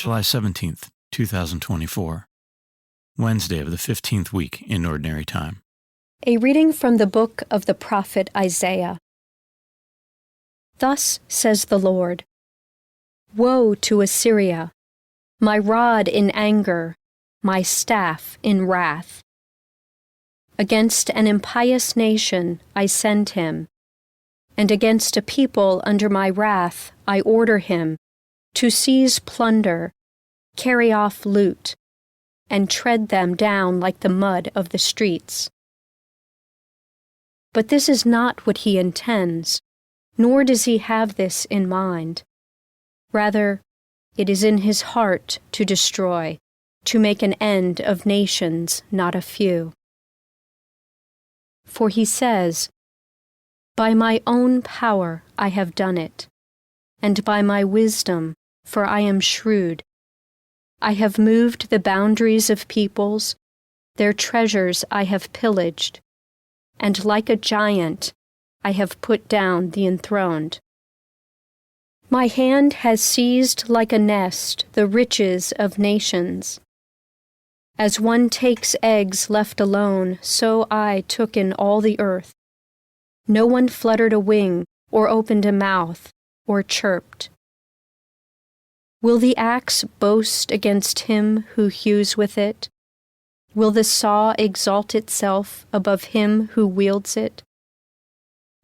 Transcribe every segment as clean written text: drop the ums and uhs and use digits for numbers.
July 17th, 2024, Wednesday of the 15th week in Ordinary Time. A reading from the book of the prophet Isaiah. Thus says the Lord, Woe to Assyria, my rod in anger, my staff in wrath. Against an impious nation I send him, and against a people under my wrath I order him to seize plunder, carry off loot, and tread them down like the mud of the streets. But this is not what he intends, nor does he have this in mind. Rather, it is in his heart to destroy, to make an end of nations, not a few. For he says, By my own power I have done it, and by my wisdom, for I am shrewd. I have moved the boundaries of peoples, their treasures I have pillaged, and like a giant I have put down the enthroned. My hand has seized like a nest the riches of nations. As one takes eggs left alone, so I took in all the earth. No one fluttered a wing, or opened a mouth, or chirped. Will the axe boast against him who hews with it? Will the saw exalt itself above him who wields it?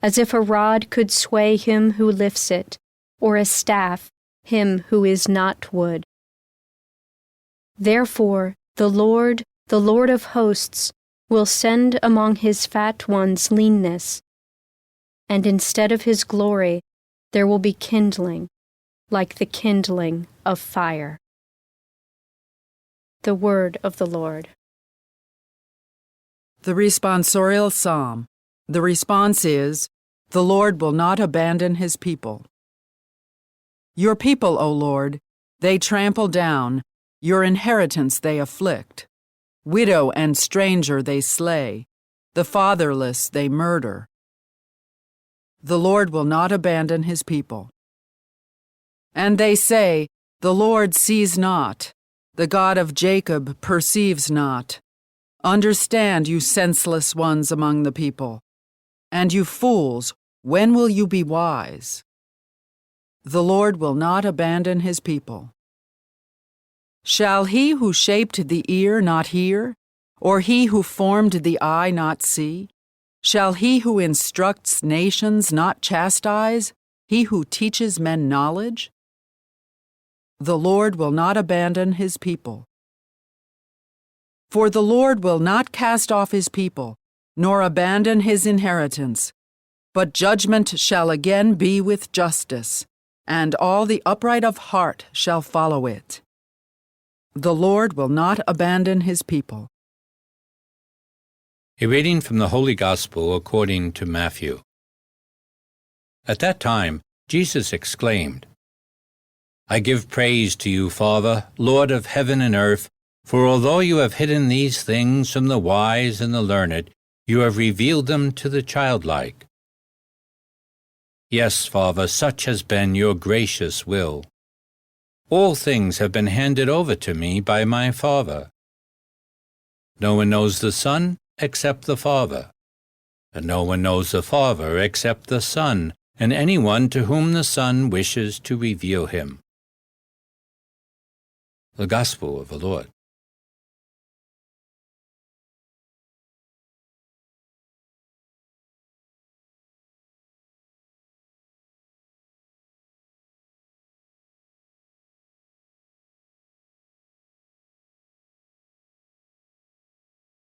As if a rod could sway him who lifts it, or a staff him who is not wood. Therefore, the Lord of hosts, will send among his fat ones leanness, and instead of his glory there will be kindling, like the kindling of fire. The word of the Lord. The responsorial psalm. The response is, The Lord will not abandon his people. Your people, O Lord, they trample down, your inheritance they afflict. Widow and stranger they slay, the fatherless they murder. The Lord will not abandon his people. And they say, The Lord sees not, the God of Jacob perceives not. Understand, you senseless ones among the people. And you fools, when will you be wise? The Lord will not abandon his people. Shall he who shaped the ear not hear, or he who formed the eye not see? Shall he who instructs nations not chastise, he who teaches men knowledge? The Lord will not abandon his people. For the Lord will not cast off his people, nor abandon his inheritance, but judgment shall again be with justice, and all the upright of heart shall follow it. The Lord will not abandon his people. A reading from the Holy Gospel according to Matthew. At that time, Jesus exclaimed, I give praise to you, Father, Lord of heaven and earth, for although you have hidden these things from the wise and the learned, you have revealed them to the childlike. Yes, Father, such has been your gracious will. All things have been handed over to me by my Father. No one knows the Son except the Father, and no one knows the Father except the Son, and anyone to whom the Son wishes to reveal him. The Gospel of the Lord.